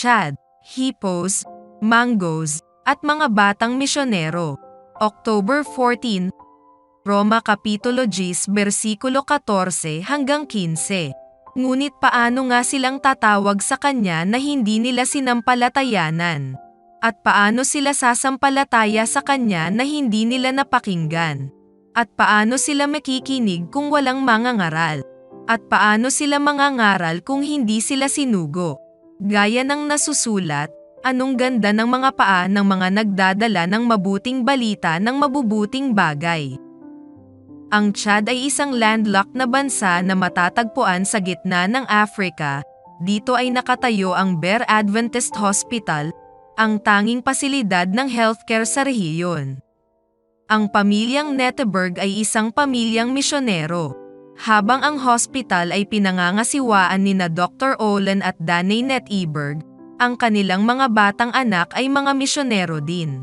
Chad, hippos, mangoes, at mga batang misyonero. October 14, Roma Kapitulo 10 versikulo 14 hanggang 15. Ngunit paano nga silang tatawag sa kanya na hindi nila sinampalatayanan? At paano sila sasampalataya sa kanya na hindi nila napakinggan? At paano sila makikinig kung walang mangangaral? At paano sila mangangaral kung hindi sila sinugo? Gaya ng nasusulat, anong ganda ng mga paa ng mga nagdadala ng mabuting balita ng mabubuting bagay. Ang Chad ay isang landlocked na bansa na matatagpuan sa gitna ng Africa. Dito ay nakatayo ang Bear Adventist Hospital, ang tanging pasilidad ng healthcare sa rehiyon. Ang pamilyang Netteberg ay isang pamilyang misyonero. Habang ang hospital ay pinangangasiwaan nina Dr. Olen at Danny Netteberg, ang kanilang mga batang anak ay mga misyonero din.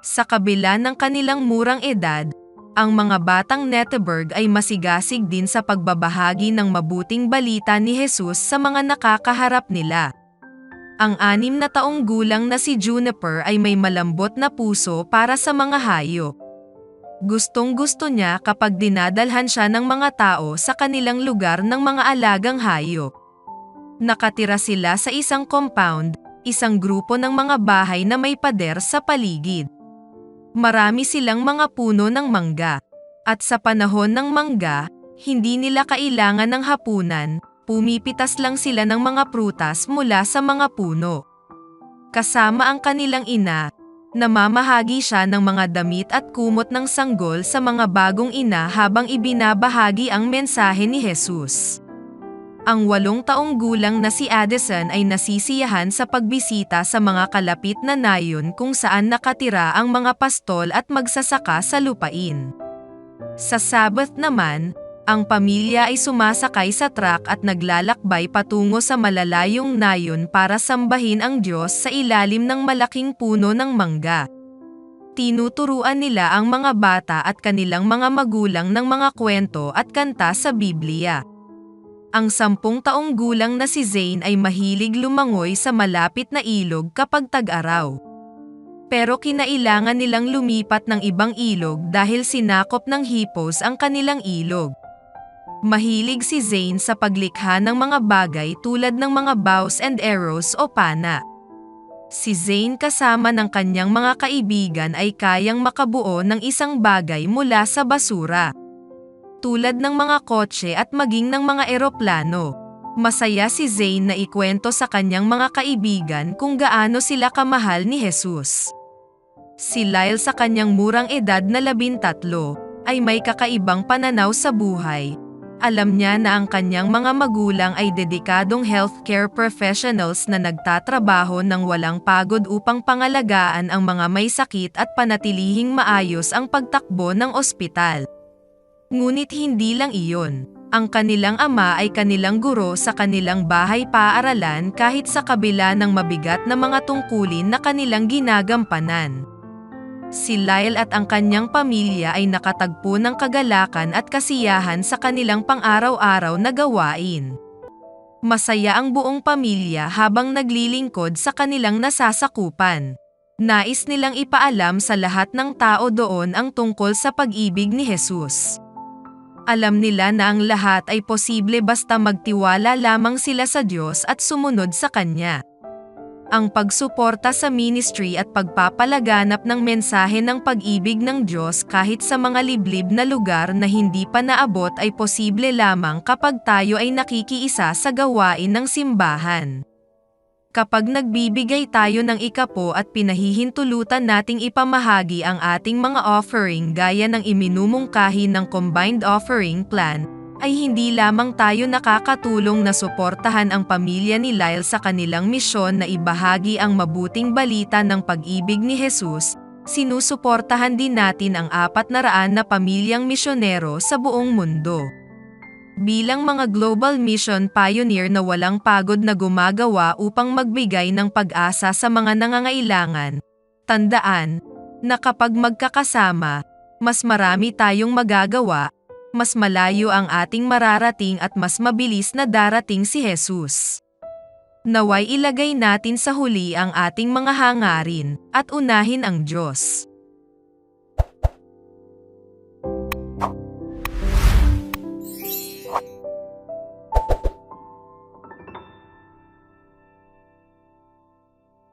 Sa kabila ng kanilang murang edad, ang mga batang Netteberg ay masigasig din sa pagbabahagi ng mabuting balita ni Jesus sa mga nakakaharap nila. Ang 6 na taong gulang na si Juniper ay may malambot na puso para sa mga hayop. Gustong-gusto niya kapag dinadalhan siya ng mga tao sa kanilang lugar ng mga alagang hayop. Nakatira sila sa isang compound, isang grupo ng mga bahay na may pader sa paligid. Marami silang mga puno ng mangga. At sa panahon ng mangga, hindi nila kailangan ng hapunan, pumipitas lang sila ng mga prutas mula sa mga puno. Kasama ang kanilang ina, namamahagi siya ng mga damit at kumot ng sanggol sa mga bagong ina habang ibinabahagi ang mensahe ni Jesus. Ang 8 taong gulang na si Addison ay nasisiyahan sa pagbisita sa mga kalapit na nayon kung saan nakatira ang mga pastol at magsasaka sa lupain. Sa Sabbath naman, ang pamilya ay sumasakay sa truck at naglalakbay patungo sa malalayong nayon para sambahin ang Diyos sa ilalim ng malaking puno ng mangga. Tinuturuan nila ang mga bata at kanilang mga magulang ng mga kwento at kanta sa Biblia. Ang 10 taong gulang na si Zane ay mahilig lumangoy sa malapit na ilog kapag tag-araw. Pero kinailangan nilang lumipat ng ibang ilog dahil sinakop ng hippos ang kanilang ilog. Mahilig si Zane sa paglikha ng mga bagay tulad ng mga bows and arrows o pana. Si Zane kasama ng kanyang mga kaibigan ay kayang makabuo ng isang bagay mula sa basura. Tulad ng mga kotse at maging ng mga eroplano. Masaya si Zane na ikwento sa kanyang mga kaibigan kung gaano sila kamahal ni Jesus. Si Lyle sa kanyang murang edad na 13, ay may kakaibang pananaw sa buhay. Alam niya na ang kanyang mga magulang ay dedikadong healthcare professionals na nagtatrabaho ng walang pagod upang pangalagaan ang mga may sakit at panatilihing maayos ang pagtakbo ng ospital. Ngunit hindi lang iyon. Ang kanilang ama ay kanilang guro sa kanilang bahay paaralan kahit sa kabila ng mabigat na mga tungkulin na kanilang ginagampanan. Si Lyle at ang kanyang pamilya ay nakatagpo ng kagalakan at kasiyahan sa kanilang pang-araw-araw na gawain. Masaya ang buong pamilya habang naglilingkod sa kanilang nasasakupan. Nais nilang ipaalam sa lahat ng tao doon ang tungkol sa pag-ibig ni Jesus. Alam nila na ang lahat ay posible basta magtiwala lamang sila sa Diyos at sumunod sa Kanya. Ang pagsuporta sa ministry at pagpapalaganap ng mensahe ng pag-ibig ng Diyos kahit sa mga liblib na lugar na hindi pa naabot ay posible lamang kapag tayo ay nakikiisa sa gawain ng simbahan. Kapag nagbibigay tayo ng ikapo at pinahihintulutan nating ipamahagi ang ating mga offering gaya ng iminumungkahi ng combined offering plan, ay hindi lamang tayo nakakatulong na suportahan ang pamilya ni Lyle sa kanilang misyon na ibahagi ang mabuting balita ng pag-ibig ni Jesus, sinusuportahan din natin ang 400 na pamilyang misyonero sa buong mundo. Bilang mga global mission pioneer na walang pagod na gumagawa upang magbigay ng pag-asa sa mga nangangailangan, tandaan na kapag magkakasama, mas marami tayong magagawa, mas malayo ang ating mararating at mas mabilis na darating si Jesus. Naway ilagay natin sa huli ang ating mga hangarin, at unahin ang Diyos.